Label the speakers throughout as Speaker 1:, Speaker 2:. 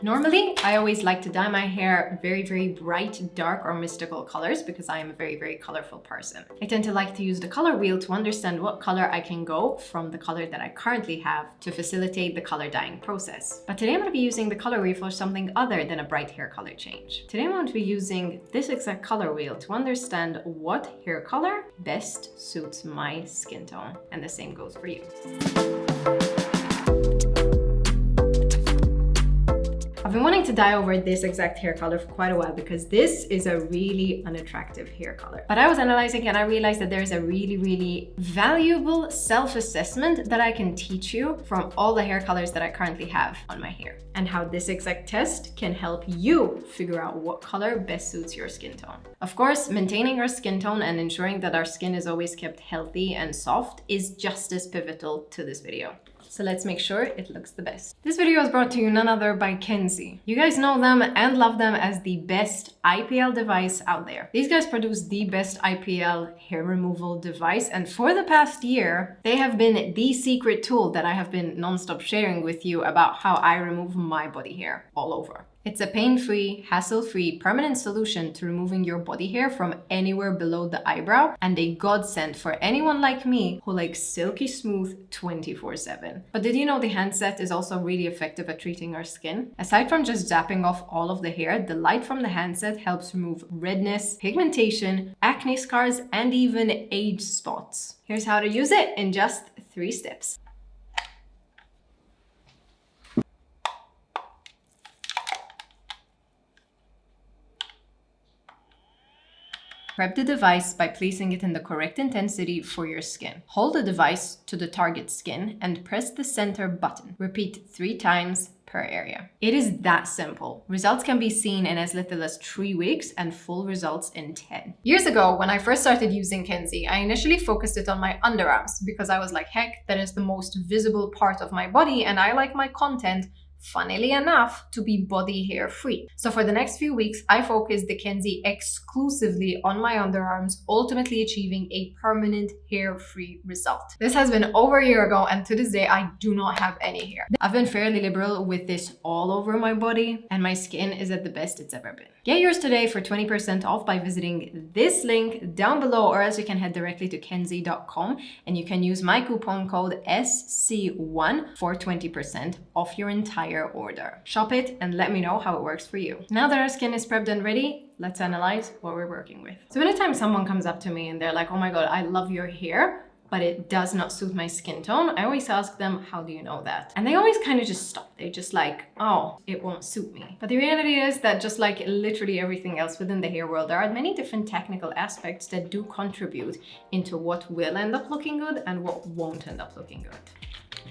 Speaker 1: Normally, I always like to dye my hair very, very bright, dark or mystical colors because I am a very, very colorful person. I tend to like to use the color wheel to understand what color I can go from the color that I currently have to facilitate the color dyeing process. But today I'm going to be using the color wheel for something other than a bright hair color change. Today I'm going to be using this exact color wheel to understand what hair color best suits my skin tone. And the same goes for you. I've been wanting to dye over this exact hair color for quite a while because this is a really unattractive hair color. But I was analyzing and I realized that there's a really, really valuable self-assessment that I can teach you from all the hair colors that I currently have on my hair, and how this exact test can help you figure out what color best suits your skin tone. Of course, maintaining our skin tone and ensuring that our skin is always kept healthy and soft is just as pivotal to this video. So let's make sure it looks the best. This video is brought to you none other by Cini. You guys know them and love them as the best IPL device out there. These guys produce the best IPL hair removal device, and for the past year, they have been the secret tool that I have been non-stop sharing with you about how I remove my body hair all over. It's a pain-free, hassle-free, permanent solution to removing your body hair from anywhere below the eyebrow, and a godsend for anyone like me who likes silky smooth 24/7. But did you know the handset is also really effective at treating our skin? Aside from just zapping off all of the hair, the light from the handset helps remove redness, pigmentation, acne scars, and even age spots. Here's how to use it in just 3 steps. Prep the device by placing it in the correct intensity for your skin. Hold the device to the target skin and press the center button. Repeat 3 times per area. It is that simple. Results can be seen in as little as 3 weeks and full results in 10. Years ago, when I first started using Cini, I initially focused it on my underarms because I was like, heck, that is the most visible part of my body and I like my content, funnily enough, to be body hair free. So for the next few weeks, I focused the Cini exclusively on my underarms, ultimately achieving a permanent hair-free result. This has been over a year ago, and to this day, I do not have any hair. I've been fairly liberal with this all over my body, and my skin is at the best it's ever been. Get yours today for 20% off by visiting this link down below, or else you can head directly to kenzie.com and you can use my coupon code SC1 for 20% off your entire order. Shop it and let me know how it works for you. Now that our skin is prepped and ready, let's analyze what we're working with. So anytime someone comes up to me and they're like, oh my God, I love your hair, but it does not suit my skin tone, I always ask them, how do you know that? And they always kind of just stop. They just like, oh, it won't suit me. But the reality is that just like literally everything else within the hair world, there are many different technical aspects that do contribute into what will end up looking good and what won't end up looking good.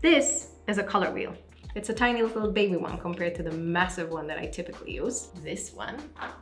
Speaker 1: This is a color wheel. It's a tiny little baby one compared to the massive one that I typically use, this one.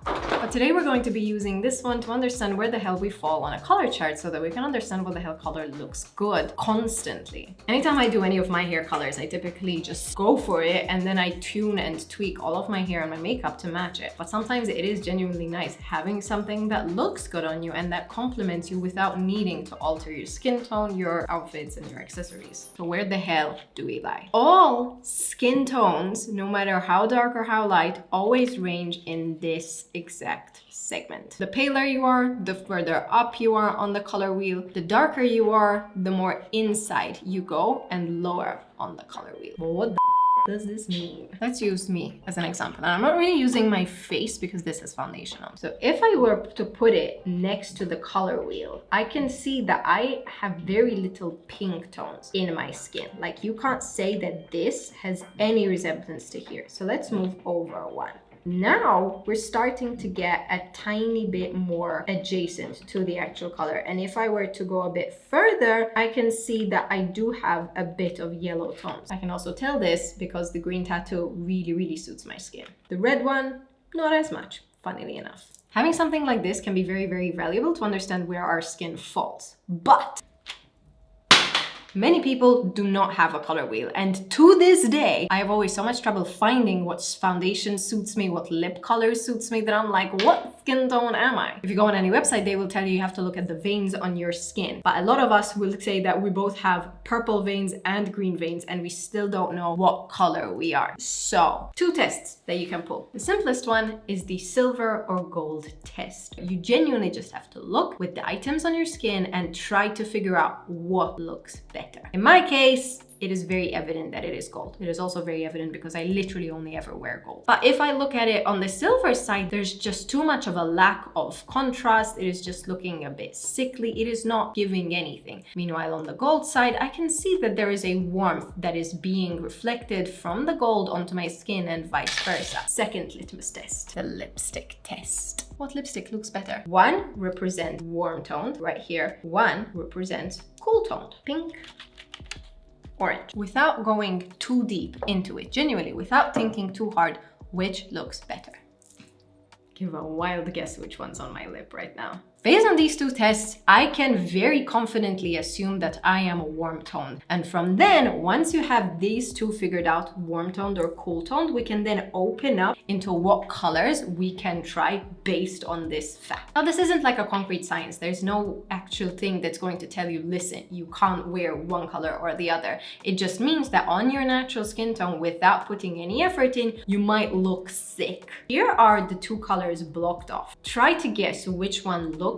Speaker 1: But today we're going to be using this one to understand where the hell we fall on a color chart so that we can understand what the hell color looks good constantly. Anytime I do any of my hair colors, I typically just go for it and then I tune and tweak all of my hair and my makeup to match it. But sometimes it is genuinely nice having something that looks good on you and that complements you without needing to alter your skin tone, your outfits, and your accessories. So where the hell do we lie? All skin tones, no matter how dark or how light, always range in this exact segment. The paler you are, the further up you are on the color wheel. The darker you are, the more inside you go and lower on the color wheel. Well, what the does this mean? Let's use me as an example. And I'm not really using my face because this is foundation on. So if I were to put it next to the color wheel, I can see that I have very little pink tones in my skin. Like you can't say that this has any resemblance to here. So let's move over one. Now we're starting to get a tiny bit more adjacent to the actual color. And if I were to go a bit further, I can see that I do have a bit of yellow tones. I can also tell this because the green tattoo really, really suits my skin. The red one, not as much, funnily enough. Having something like this can be very, very valuable to understand where our skin falls. But Many people do not have a color wheel, and to this day, I have always so much trouble finding what foundation suits me, what lip color suits me, that I'm like, what skin tone am I? If you go on any website, they will tell you have to look at the veins on your skin. But a lot of us will say that we both have purple veins and green veins, and we still don't know what color we are. So, 2 tests that you can pull. The simplest one is the silver or gold test. You genuinely just have to look with the items on your skin and try to figure out what looks better. In my case, it is very evident that it is gold. It is also very evident because I literally only ever wear gold. But if I look at it on the silver side, there's just too much of a lack of contrast. It is just looking a bit sickly. It is not giving anything. Meanwhile, on the gold side, I can see that there is a warmth that is being reflected from the gold onto my skin and vice versa. Second litmus test, the lipstick test. What lipstick looks better? One represents warm toned right here. One represents cool toned, pink, orange. Without going too deep into it, genuinely, without thinking too hard, which looks better? Give a wild guess which one's on my lip right now. Based on these 2 tests, I can very confidently assume that I am a warm toned. And from then, once you have these 2 figured out, warm toned or cool toned, we can then open up into what colors we can try based on this fact. Now, this isn't like a concrete science. There's no actual thing that's going to tell you, listen, you can't wear one color or the other. It just means that on your natural skin tone, without putting any effort in, you might look sick. Here are the 2 colors blocked off. Try to guess which one looks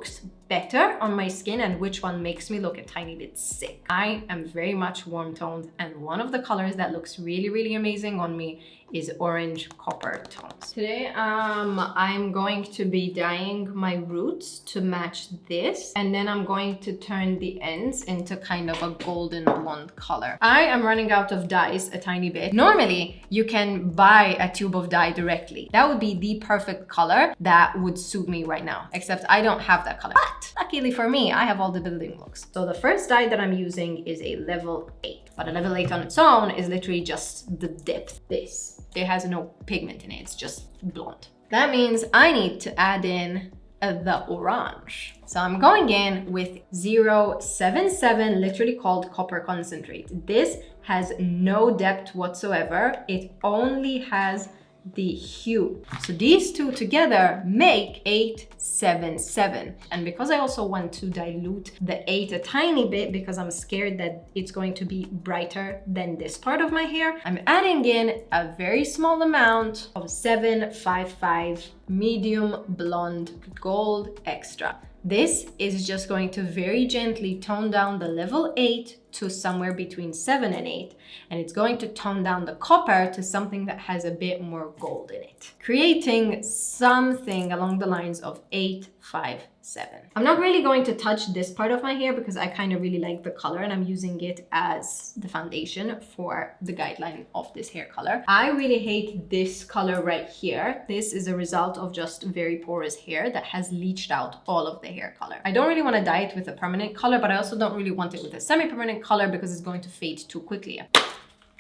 Speaker 1: better on my skin and which one makes me look a tiny bit sick. I am very much warm toned, and one of the colors that looks really, really amazing on me is orange copper tones. Today, I'm going to be dyeing my roots to match this, and then I'm going to turn the ends into kind of a golden blonde color. I am running out of dyes a tiny bit. Normally, you can buy a tube of dye directly. That would be the perfect color that would suit me right now, except I don't have that color. But luckily for me, I have all the building blocks. So the first dye that I'm using is a level 8. But a level 8 on its own is literally just the depth. This. It has no pigment in it, it's just blonde. That means I need to add in the orange. So I'm going in with 077, literally called copper concentrate. This has no depth whatsoever. It only has the hue. So these 2 together make 877. And because I also want to dilute the 8 a tiny bit because I'm scared that it's going to be brighter than this part of my hair, I'm adding in a very small amount of 755 medium blonde gold extra. This is just going to very gently tone down the level 8 to somewhere between 7 and 8, and it's going to tone down the copper to something that has a bit more gold in it, creating something along the lines of 857. I'm not really going to touch this part of my hair because I kind of really like the color and I'm using it as the foundation for the guideline of this hair color. I really hate this color right here. This is a result of just very porous hair that has leached out all of the hair color. I don't really want to dye it with a permanent color, but I also don't really want it with a semi-permanent color because it's going to fade too quickly.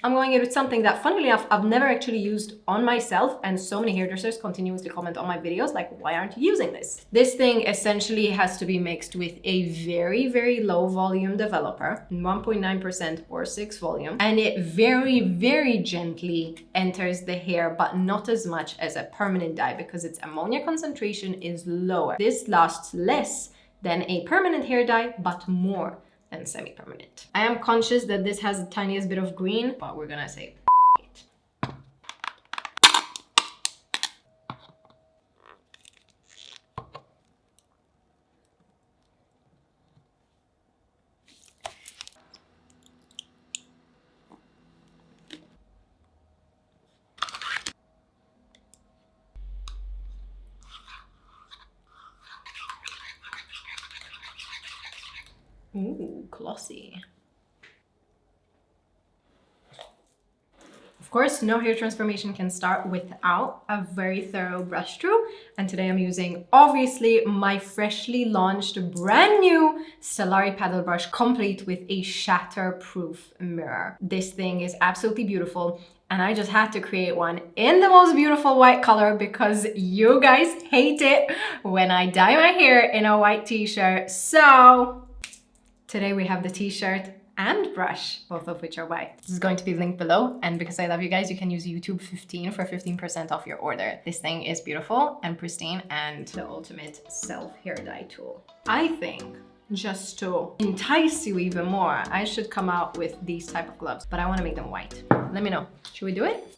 Speaker 1: I'm going in with something that, funnily enough, I've never actually used on myself, and so many hairdressers continuously comment on my videos like, why aren't you using this? This thing essentially has to be mixed with a very, very low volume developer, 1.9% or 6 volume, and it very, very gently enters the hair, but not as much as a permanent dye because its ammonia concentration is lower. This lasts less than a permanent hair dye, but more than semi-permanent. I am conscious that this has the tiniest bit of green, but we're gonna say it. Ooh, glossy. Of course, no hair transformation can start without a very thorough brush through. And today I'm using, obviously, my freshly launched brand new Stellari paddle brush, complete with a shatter-proof mirror. This thing is absolutely beautiful. And I just had to create one in the most beautiful white color because you guys hate it when I dye my hair in a white t-shirt. So today we have the t-shirt and brush, both of which are white. This is going to be linked below, and because I love you guys, you can use YouTube 15 for 15% off your order. This thing is beautiful and pristine and the ultimate self hair dye tool. I think just to entice you even more, I should come out with these type of gloves, but I want to make them white. Let me know. Should we do it?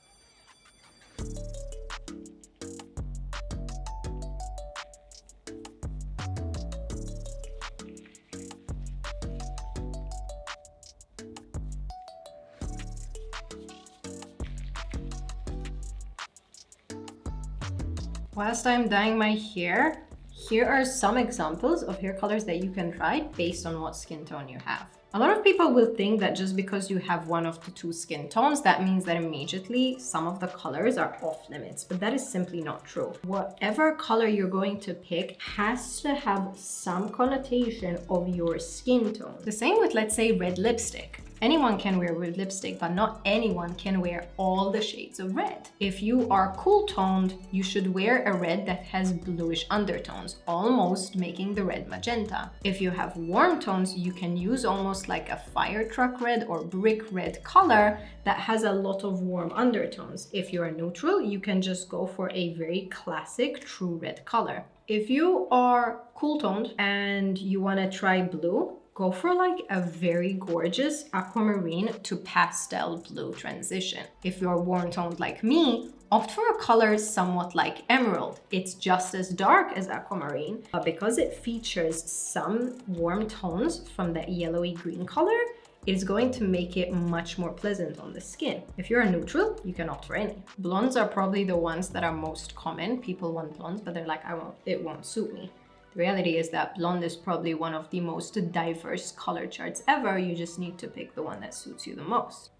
Speaker 1: Whilst I'm dyeing my hair, here are some examples of hair colors that you can try based on what skin tone you have. A lot of people will think that just because you have one of the two skin tones, that means that immediately some of the colors are off limits, but that is simply not true. Whatever color you're going to pick has to have some connotation of your skin tone. The same with, let's say, red lipstick. Anyone can wear red lipstick, but not anyone can wear all the shades of red. If you are cool toned, you should wear a red that has bluish undertones, almost making the red magenta. If you have warm tones, you can use almost like a fire truck red or brick red color that has a lot of warm undertones. If you are neutral, you can just go for a very classic true red color. If you are cool toned and you want to try blue, go for like a very gorgeous aquamarine to pastel blue transition. If you're warm toned like me, opt for a color somewhat like emerald. It's just as dark as aquamarine, but because it features some warm tones from that yellowy green color, it's going to make it much more pleasant on the skin. If you're a neutral, you can opt for any. Blondes are probably the ones that are most common. People want blondes, but they're like, it won't suit me. The reality is that blonde is probably one of the most diverse color charts ever. You just need to pick the one that suits you the most.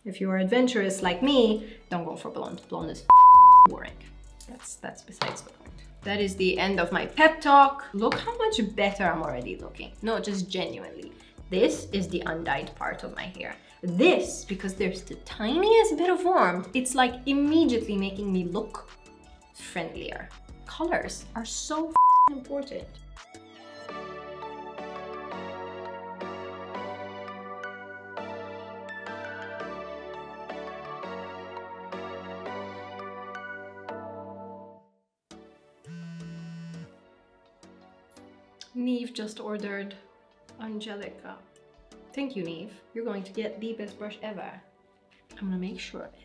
Speaker 1: If you are adventurous like me, don't go for blonde. Blonde is boring. That's besides the point. That is the end of my pep talk. Look how much better I'm already looking. No, just genuinely. This is the undyed part of my hair. This, because there's the tiniest bit of warmth, it's like immediately making me look friendlier. Colors are so important. Neve just ordered Angelica. Thank you, Neve. You're going to get the best brush ever. I'm gonna make sure of it.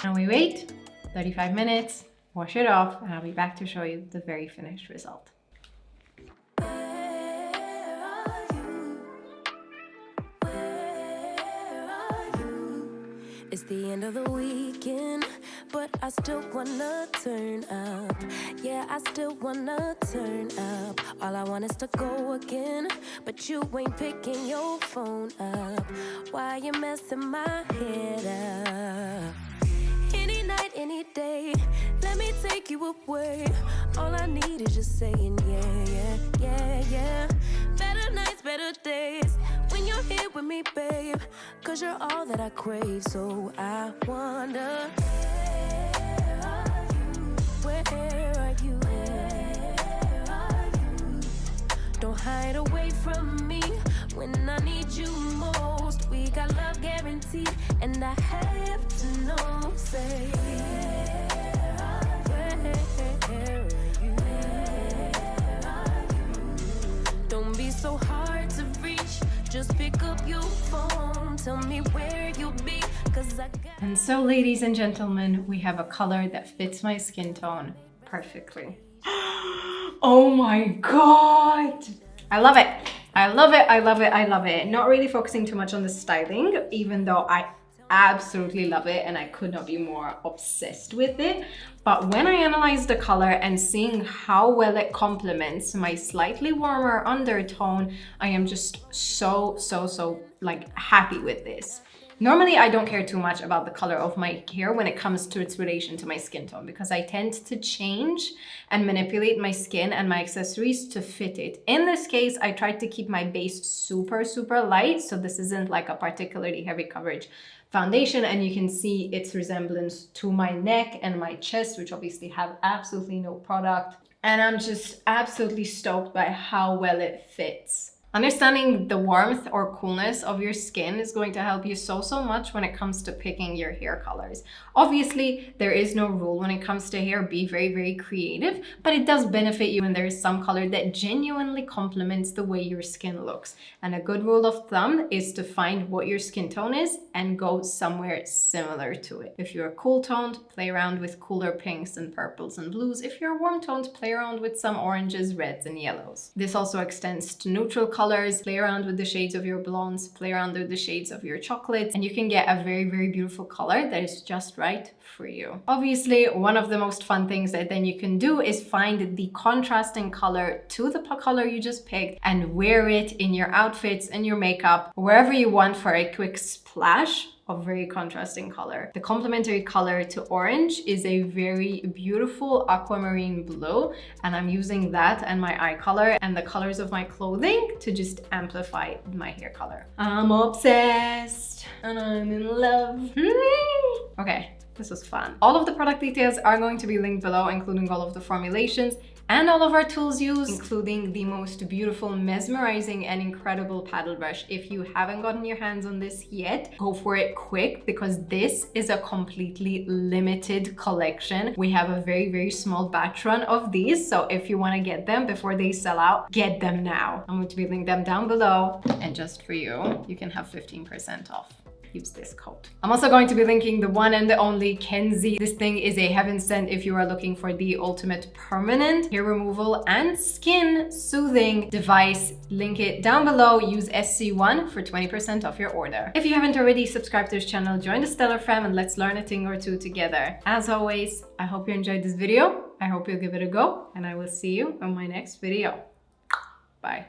Speaker 1: And we wait 35 minutes, wash it off, and I'll be back to show you the very finished result.
Speaker 2: It's the end of the weekend, but I still wanna turn up. Yeah, I still wanna turn up. All I want is to go again, but you ain't picking your phone up. Why you messing my head up? Any night, any day, let me take you away. All I need is just saying yeah, yeah, yeah, yeah. Better nights, better days, when you're here with me, babe. Cause you're all that I crave, so I wonder, where are you? Don't hide away from me when I need you most. We got love guaranteed, and I have to know, say, where are you? Don't be so hard to reach, just pick up your phone, tell me where you'll be, cause I got...
Speaker 1: And so, ladies and gentlemen, we have a color that fits my skin tone perfectly. Oh my god! I love it! I love it, I love it, I love it. Not really focusing too much on the styling, even though I absolutely love it and I could not be more obsessed with it. But when I analyze the color and seeing how well it complements my slightly warmer undertone, I am just so like happy with this. Normally, I don't care too much about the color of my hair when it comes to its relation to my skin tone, because I tend to change and manipulate my skin and my accessories to fit it. In this case, I tried to keep my base super, super light, so this isn't like a particularly heavy coverage foundation, and you can see its resemblance to my neck and my chest, which obviously have absolutely no product. And I'm just absolutely stoked by how well it fits. Understanding the warmth or coolness of your skin is going to help you so much when it comes to picking your hair colors. Obviously, there is no rule when it comes to hair. Be very, very creative, but it does benefit you when there is some color that genuinely complements the way your skin looks. And a good rule of thumb is to find what your skin tone is and go somewhere similar to it. If you're cool toned, play around with cooler pinks and purples and blues. If you're warm toned, play around with some oranges, reds, and yellows. This also extends to neutral colors. Play around with the shades of your blondes, play around with the shades of your chocolates, and you can get a very, very beautiful color that is just right for you. Obviously, one of the most fun things that then you can do is find the contrasting color to the color you just picked and wear it in your outfits and your makeup, wherever you want, for a quick splash of very contrasting color. The complementary color to orange is a very beautiful aquamarine blue, and I'm using that and my eye color and the colors of my clothing to just amplify my hair color. I'm obsessed and I'm in love. Okay, this was fun. All of the product details are going to be linked below, including all of the formulations and all of our tools used, including the most beautiful, mesmerizing, and incredible paddle brush. If you haven't gotten your hands on this yet, go for it quick, because this is a completely limited collection. We have a very, very small batch run of these, so if you want to get them before they sell out, get them now. I'm going to be linking them down below, and just for you, you can have 15% off. Use this code. I'm also going to be linking the one and the only Kenzie. This thing is a heaven sent if you are looking for the ultimate permanent hair removal and skin soothing device. Link it down below. Use SC1 for 20% off your order. If you haven't already subscribed to this channel, join the Stellar fam and let's learn a thing or two together. As always, I hope you enjoyed this video. I hope you'll give it a go, and I will see you in my next video. Bye.